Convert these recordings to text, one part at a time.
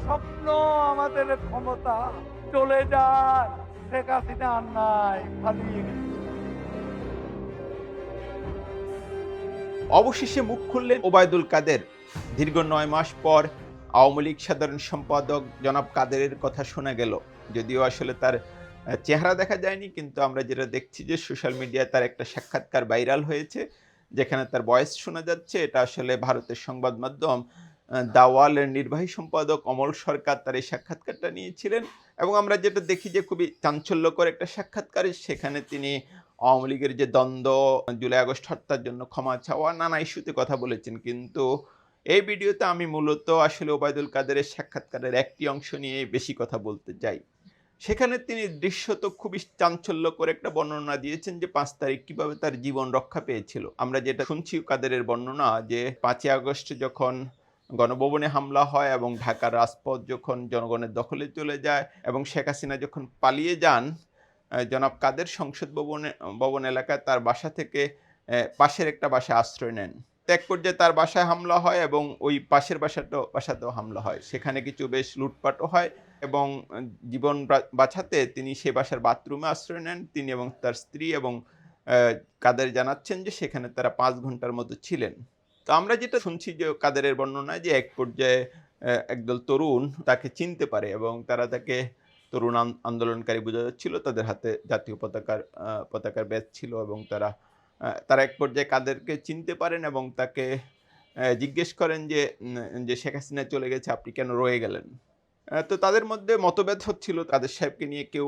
স্বপ্ন, আমাদের ক্ষমতা চলে যায়। শেখ হাসিনা আর নাই, পালিয়ে গেছে। অবশেষে মুখ খুললেন ওবায়দুল কাদের। দীর্ঘ ৯ মাস পর আওয়ামী লীগ সাধারণ সম্পাদক জনাব কাদেরের কথা শোনা গেল। যদিও আসলে তার চেহারা দেখা যায়নি, কিন্তু আমরা যেটা দেখছি যে সোশ্যাল মিডিয়ায় তার একটা সাক্ষাৎকার ভাইরাল হয়েছে, যেখানে তার ভয়েস শোনা যাচ্ছে। এটা আসলে ভারতের সংবাদ মাধ্যম দ্য ওয়ালের নির্বাহী সম্পাদক অমল সরকার তার এই সাক্ষাৎকারটা নিয়েছিলেন। এবং আমরা যেটা দেখি যে খুবই চাঞ্চল্যকর একটা সাক্ষাৎকার। সেখানে তিনি আওয়ামী লীগের যে দ্বন্দ্ব, জুলাই আগস্ট হত্যার জন্য ক্ষমা চাওয়া, নানা ইস্যুতে কথা বলেছেন। কিন্তু এই ভিডিওতে আমি মূলত আসলে ওবায়দুল কাদেরের সাক্ষাৎকারের একটি অংশ নিয়ে বেশি কথা বলতে চাই। সেখানে তিনি দৃশ্যত খুবই চাঞ্চল্যকর একটা বর্ণনা দিয়েছেন যে ৫ তারিখ কিভাবে তার জীবন রক্ষা পেয়েছিল। আমরা যেটা শুনছি কাদেরের বর্ণনা যে ৫ই আগস্ট যখন গণভবনে হামলা হয় এবং ঢাকার রাজপথ যখন জনগণের দখলে চলে যায় এবং শেখ হাসিনা যখন পালিয়ে যান, জনাব কাদের সংসদ ভবন এলাকায় তার বাসা থেকে পাশের একটা বাসায় আশ্রয় নেন। এক পর্যায়ে তার বাসায় হামলা হয় এবং ওই পাশের বাসাতেও হামলা হয়। সেখানে কিছু বেশ লুটপাটও হয় এবং জীবন বাঁচাতে তিনি সে বাসার বাথরুমে আশ্রয় নেন। তিনি এবং তার স্ত্রী এবং কাদের জানাচ্ছেন যে সেখানে তারা ৫ ঘন্টার মতো ছিলেন। তো আমরা যেটা শুনছি যে কাদেরের বর্ণনায় যে এক পর্যায়ে একদল তরুণ তাকে চিনতে পারে এবং তারা তাকে তরুণ আন্দোলনকারী বোঝা যাচ্ছিল। তাদের হাতে জাতীয় পতাকার ব্যাজ ছিল এবং তারা এক পর্যায়ে কাদেরকে চিনতে পারেন এবং তাকে জিজ্ঞেস করেন যে শেখ হাসিনা চলে গেছে, আপনি কেন রয়ে গেলেন? তো তাদের মধ্যে মতভেদ হচ্ছিল কাদের সাহেবকে নিয়ে। কেউ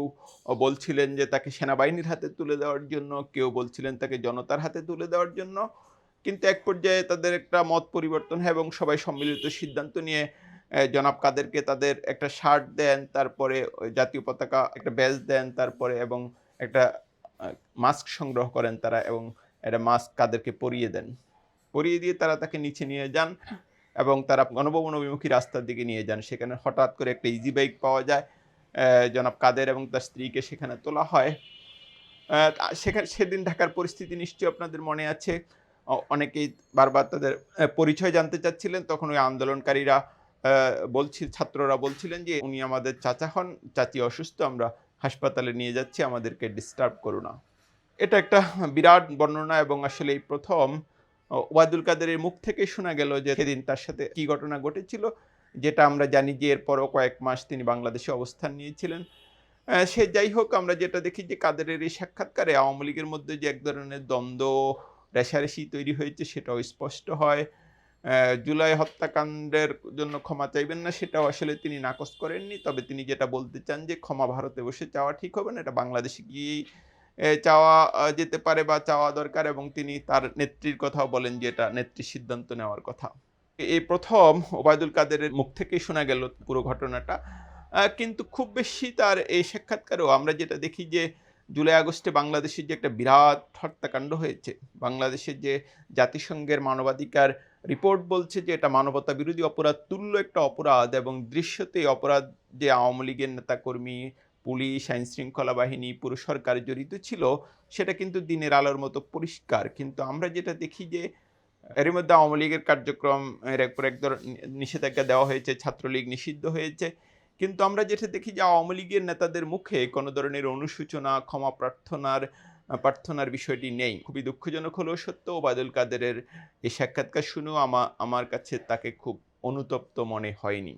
বলছিলেন যে তাকে সেনাবাহিনীর হাতে তুলে দেওয়ার জন্য, কেউ বলছিলেন তাকে জনতার হাতে তুলে দেওয়ার জন্য। কিন্তু এক পর্যায়ে তাদের একটা মত পরিবর্তন হয় এবং সবাই সম্মিলিত সিদ্ধান্ত নিয়ে জনাব কাদেরকে তাদের একটা শার্ট দেন, তারপরে ওই জাতীয় পতাকা একটা ব্যাজ দেন, তারপরে এবং একটা মাস্ক সংগ্রহ করেন তারা এবং একটা মাস্ক কাদেরকে পরিয়ে দেন। পরিয়ে দিয়ে তারা তাকে নিচে নিয়ে যান এবং তারা গণভবন অভিমুখী রাস্তার দিকে নিয়ে যান। সেখানে হঠাৎ করে একটা ইজি বাইক পাওয়া যায়। জনাব কাদের এবং তার স্ত্রীকে সেখানে তোলা হয়। সেদিন ঢাকার পরিস্থিতি নিশ্চয়ই আপনাদের মনে আছে। অনেকেই বারবার তাদের পরিচয় জানতে চাচ্ছিলেন। তখন ওই আন্দোলনকারীরা ছাত্ররা বলছিলেন যে, "উনি আমাদের চাচা হন, চাচি অসুস্থ, আমরা হাসপাতালে নিয়ে যাচ্ছি, আমাদেরকে ডিস্টার্ব করো না।" এটা একটা বিরাট বর্ণনা এবং আসলে এই ১ম ওবায়দুল কাদেরের মুখ থেকেই শোনা গেল যে সেদিন তার সাথে কি ঘটনা ঘটেছিল, যেটা আমরা জানি যে এরপরও কয়েক মাস তিনি বাংলাদেশে অবস্থান নিয়েছিলেন। সে যাই হোক, আমরা যেটা দেখি যে কাদেরের এই সাক্ষাৎকারে আওয়ামী লীগের মধ্যে যে এক ধরনের দ্বন্দ্ব, রেষারেষি তৈরি হয়েছে সেটাও স্পষ্ট হয়। জুলাই হত্যাকাণ্ডের জন্য ক্ষমা চাইবেন না সেটাও আসলে তিনি নাকচ করেননি। তবে তিনি যেটা বলতে চান যে ক্ষমা ভারতে বসে চাওয়া ঠিক হবে না, এটা বাংলাদেশে গিয়েই চাওয়া যেতে পারে বা চাওয়া দরকার এবং তিনি তার নেত্রীর কথাও বলেন যে এটা নেত্রীর সিদ্ধান্ত নেওয়ার কথা। এই ১ম ওবায়দুল কাদেরের মুখ থেকেই শোনা গেল পুরো ঘটনাটা। কিন্তু খুব বেশি তার এই সাক্ষাৎকারেও আমরা যেটা দেখি যে জুলাই আগস্টে বাংলাদেশের যে একটা বিরাট হত্যাকাণ্ড হয়েছে, বাংলাদেশের যে জাতিসংঘের মানবাধিকার রিপোর্ট বলছে যে এটা মানবতা বিরোধী অপরাধ তুল্য একটা অপরাধ এবং দৃশ্যত এই অপরাধ যে আওয়ামী লীগের নেতাকর্মী, পুলিশ, আইনশৃঙ্খলা বাহিনী, পুরো সরকার জড়িত ছিল, সেটা কিন্তু দিনের আলোর মতো পরিষ্কার। কিন্তু আমরা যেটা দেখি যে এরই মধ্যে আওয়ামী লীগের কার্যক্রম এর পর এক নিষেধাজ্ঞা দেওয়া হয়েছে, ছাত্রলীগ নিষিদ্ধ হয়েছে। কিন্তু আমরা যেটা দেখি যে আওয়ামী লীগের নেতাদের মুখে কোনো ধরনের অনুশোচনা, ক্ষমা প্রার্থনার বিষয়টি নেই। খুবই দুঃখজনক হলেও সত্য, ওবায়দুল কাদেরের এই সাক্ষাৎকার শুনেও আমার কাছে তাকে খুব অনুতপ্ত মনে হয়নি।